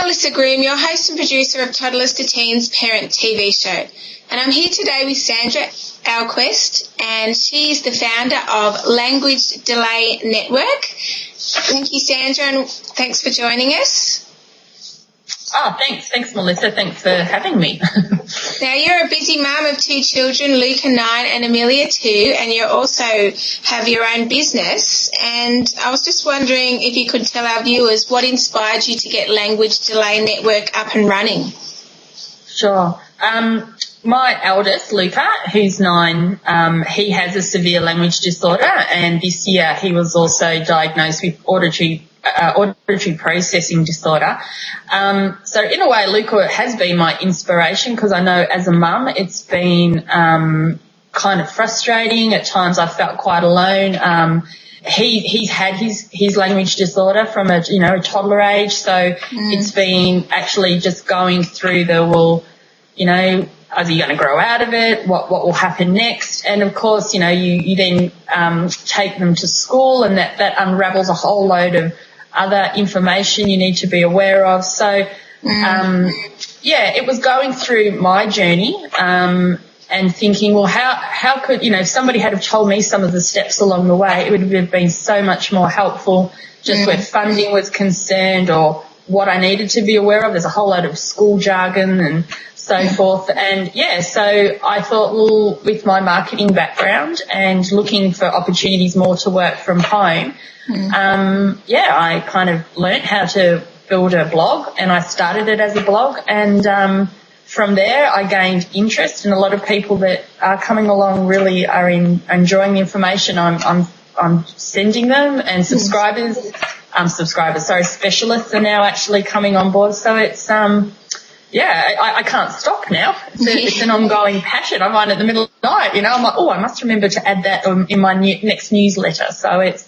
Alyssa Groom, your host and producer of Toddlers to Teens Parent TV Show. And I'm here today with Sandra Alquist, and she's the founder of Language Delay Network. Thank you, Sandra, and thanks for joining us. Oh, thanks. Thanks, Melissa. Thanks for having me. Now, you're a busy mum of 2 children, Luca 9 and Amelia 2, and you also have your own business. And I was just wondering if you could tell our viewers what inspired you to get Language Delay Network up and running. Sure. My eldest, Luca, who's 9, he has a severe language disorder, and this year he was also diagnosed with auditory processing disorder. So in a way, Luca has been my inspiration, because I know as a mum it's been kind of frustrating. At times I felt quite alone. He's had his language disorder from a toddler age, so it's been actually just going through is he going to grow out of it? What will happen next? And of course, you then take them to school, and that unravels a whole load of other information you need to be aware of. So, it was going through my journey and thinking, well, how could, if somebody had have told me some of the steps along the way, it would have been so much more helpful just where funding was concerned or what I needed to be aware of. There's a whole lot of school jargon and so forth. And, so I thought, well, with my marketing background and looking for opportunities more to work from home, I kind of learnt how to build a blog, and I started it as a blog, and from there I gained interest, and a lot of people that are coming along really are enjoying the information I'm sending them, and specialists are now actually coming on board. So it's I can't stop now. It's an ongoing passion. I find at the middle of the night, I'm like, I must remember to add that in my next newsletter. So it's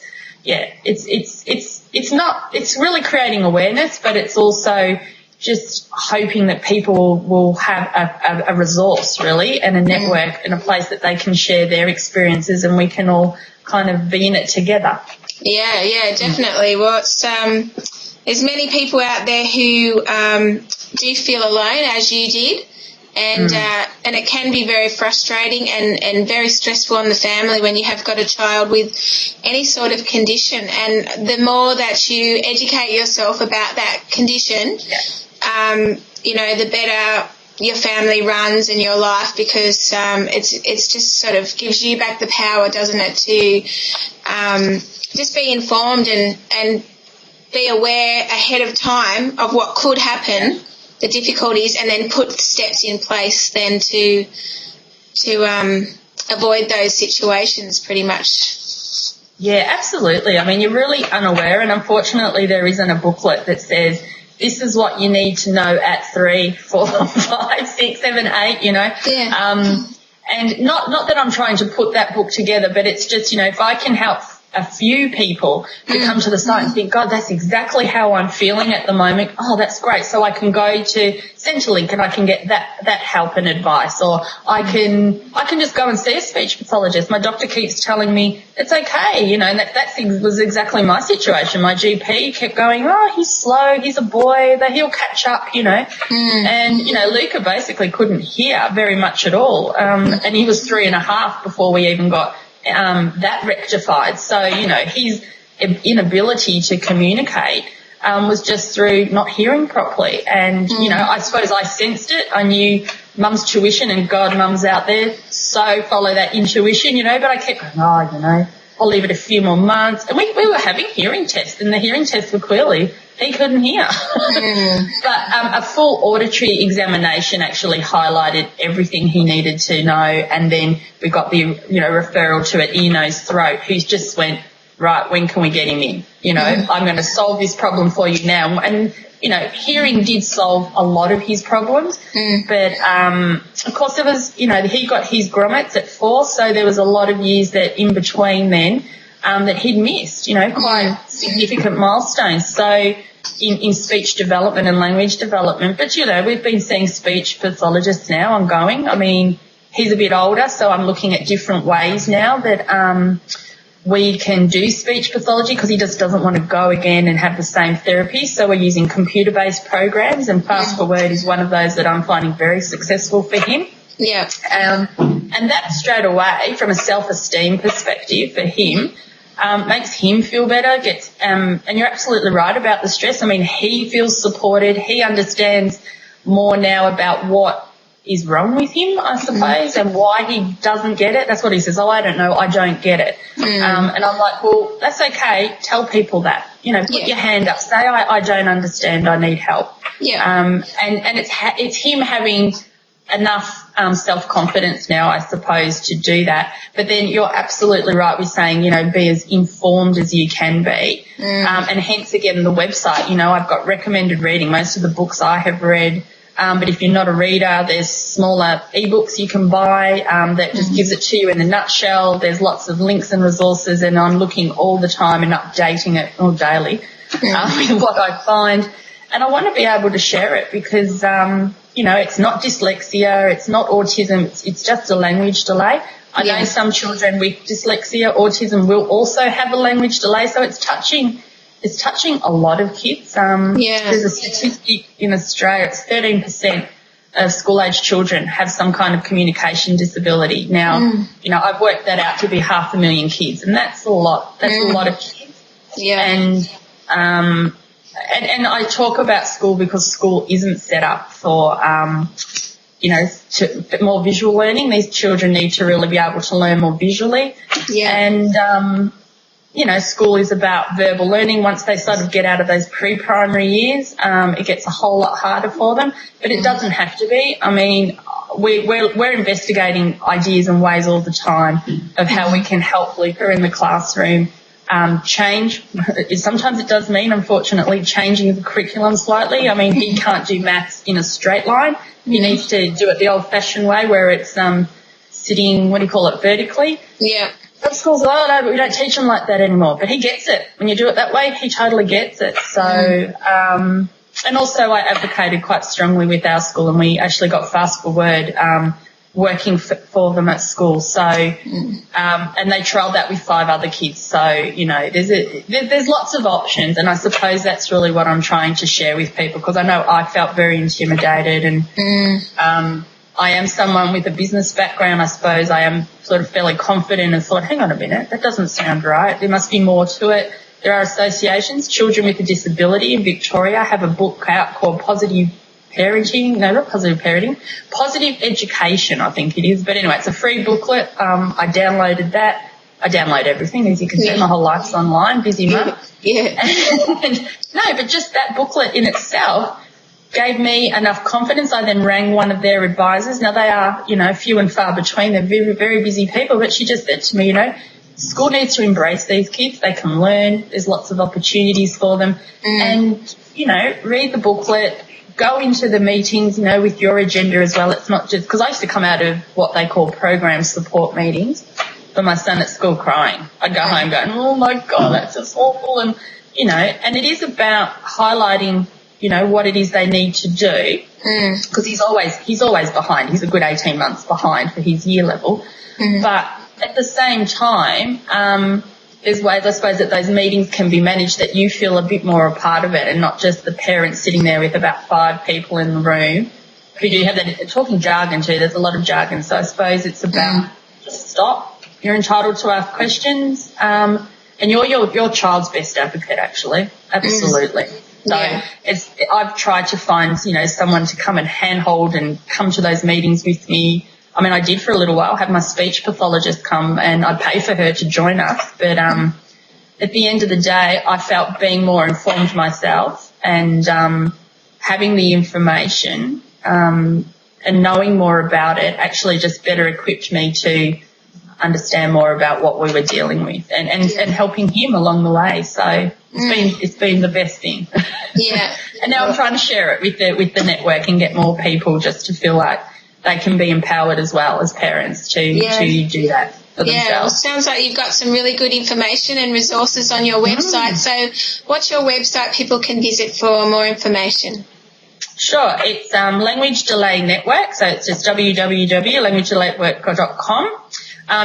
really creating awareness, but it's also just hoping that people will have a resource really, and a network and a place that they can share their experiences, and we can all kind of be in it together. Yeah, definitely. Well, there's many people out there who do feel alone, as you did, and it can be very frustrating and very stressful on the family when you have got a child with any sort of condition. And the more that you educate yourself about that condition, the better your family runs in your life, because it's just sort of gives you back the power, doesn't it, to just be informed and be aware ahead of time of what could happen, the difficulties, and then put steps in place then to avoid those situations pretty much. Yeah, absolutely. I mean, you're really unaware, and unfortunately there isn't a booklet that says this is what you need to know at 3, 4, 5, 6, 7, 8, Yeah. And not that I'm trying to put that book together, but it's just, if I can help a few people to come to the site and think, God, that's exactly how I'm feeling at the moment. Oh, that's great. So I can go to Centrelink and I can get that help and advice, or I can just go and see a speech pathologist. My doctor keeps telling me it's okay, and that was exactly my situation. My GP kept going, oh, he's slow, he's a boy, that he'll catch up, And, Luca basically couldn't hear very much at all. And he was 3.5 before we even got that rectified. So, his inability to communicate was just through not hearing properly. And, I suppose I sensed it. I knew mum's tuition, and God, mum's out there, so follow that intuition, but I kept going, I'll leave it a few more months. And we were having hearing tests, and the hearing tests were clearly he couldn't hear. But a full auditory examination actually highlighted everything he needed to know, and then we got the referral to an ear, nose, throat, who's just went, right, when can we get him in? I'm going to solve this problem for you now. And hearing did solve a lot of his problems, but of course there was, he got his grommets at 4, so there was a lot of years that in between then that he'd missed, quite significant milestones. So in speech development and language development, but we've been seeing speech pathologists now ongoing. I mean, he's a bit older, so I'm looking at different ways now that we can do speech pathology because he just doesn't want to go again and have the same therapy. So we're using computer-based programs, and Fast Forward is one of those that I'm finding very successful for him. Yeah. And that straight away, from a self-esteem perspective for him, makes him feel better. And you're absolutely right about the stress. I mean, he feels supported. He understands more now about what is wrong with him, I suppose, and why he doesn't get it. That's what he says. Oh, I don't know. I don't get it. And I'm like, well, that's okay. Tell people that. You know, put your hand up. Say, I don't understand. I need help. Yeah. And it's him having enough self-confidence now, I suppose, to do that. But then you're absolutely right with saying, you know, be as informed as you can be. And hence, again, the website, you know, I've got recommended reading. Most of the books I have read. But if you're not a reader, there's smaller ebooks you can buy that just gives it to you in a nutshell. There's lots of links and resources, and I'm looking all the time and updating it all daily with what I find. And I want to be able to share it because, you know, it's not dyslexia, it's not autism, it's just a language delay. I know some children with dyslexia, autism will also have a language delay, so it's touching a lot of kids. There's a statistic in Australia, it's 13% of school-age children have some kind of communication disability. Now, you know, I've worked that out to be 500,000 kids, and that's a lot. That's a lot of kids. Yeah. And I talk about school because school isn't set up for, you know, more visual learning. These children need to really be able to learn more visually. Yeah. And, you know, school is about verbal learning. Once they sort of get out of those pre-primary years, it gets a whole lot harder for them. But it doesn't have to be. I mean, we're investigating ideas and ways all the time of how we can help Luca in the classroom change. Sometimes it does mean, unfortunately, changing the curriculum slightly. I mean, he can't do maths in a straight line. He needs to do it the old-fashioned way where it's sitting, vertically. Yeah. Some schools, oh, no, but we don't teach him like that anymore. But he gets it. When you do it that way, he totally gets it. So, and also I advocated quite strongly with our school, and we actually got Fast Forward working for them at school. So, and they trialled that with 5 other kids. So, you know, there's lots of options, and I suppose that's really what I'm trying to share with people, because I know I felt very intimidated, and I am someone with a business background. I suppose I am sort of fairly confident and thought, hang on a minute, that doesn't sound right. There must be more to it. There are associations. Children with a Disability in Victoria have a book out called Positive Parenting. No, not Positive Parenting. Positive Education, I think it is. But anyway, it's a free booklet. I downloaded that. I download everything, as you can see. My whole life's online, busy mum. Yeah. No, but just that booklet in itself gave me enough confidence. I then rang one of their advisors. Now, they are, you know, few and far between. They're very, very busy people. But she just said to me, you know, school needs to embrace these kids. They can learn. There's lots of opportunities for them. And, you know, read the booklet, go into the meetings, you know, with your agenda as well. It's not just – because I used to come out of what they call program support meetings for my son at school crying. I'd go home going, oh, my God, that's just awful. And, you know, and it is about highlighting – you know, what it is they need to do, because he's always behind. He's a good 18 months behind for his year level. But at the same time, there's ways, I suppose, that those meetings can be managed that you feel a bit more a part of it, and not just the parents sitting there with about 5 people in the room who do have that talking jargon too. There's a lot of jargon. So I suppose it's about just stop. You're entitled to ask questions, and you're your child's best advocate, actually. Absolutely. So I've tried to find, you know, someone to come and handhold and come to those meetings with me. I mean, I did for a little while, have my speech pathologist come, and I'd pay for her to join us. But at the end of the day, I felt being more informed myself, and having the information and knowing more about it actually just better equipped me to understand more about what we were dealing with, and helping him along the way. So it's been the best thing. Yeah. And now I'm trying to share it with the network and get more people just to feel like they can be empowered as well as parents to do that for themselves. Yeah, well, sounds like you've got some really good information and resources on your website. So what's your website people can visit for more information? Sure, it's Language Delay Network, so it's just www.languagedelaynetwork.com.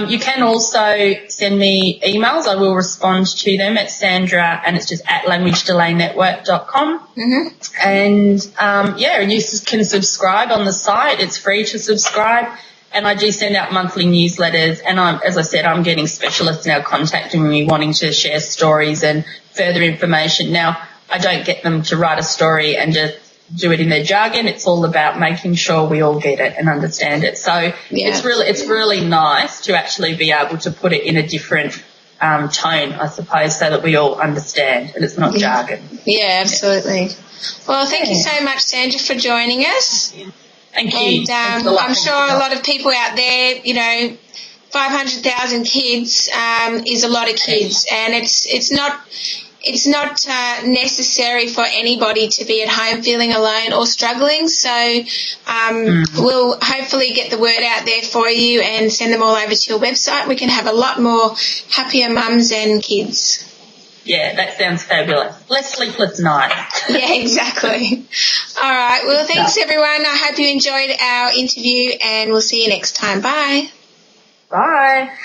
You can also send me emails. I will respond to them at Sandra, and it's just at languagedelaynetwork.com. Mm-hmm. And, and you can subscribe on the site. It's free to subscribe. And I do send out monthly newsletters. And as I said, I'm getting specialists now contacting me wanting to share stories and further information. Now, I don't get them to write a story and just do it in their jargon. It's all about making sure we all get it and understand it. So it's really nice to actually be able to put it in a different tone, I suppose, so that we all understand and it's not jargon. Yeah, absolutely. Well, thank you so much, Sandra, for joining us. Thank you. And I'm sure a lot of people out there, 500,000 kids is a lot of kids, and it's not necessary for anybody to be at home feeling alone or struggling. So we'll hopefully get the word out there for you and send them all over to your website. We can have a lot more happier mums and kids. Yeah, that sounds fabulous. Less sleepless nights. Yeah, exactly. All right. Well, thanks, everyone. I hope you enjoyed our interview, and we'll see you next time. Bye. Bye.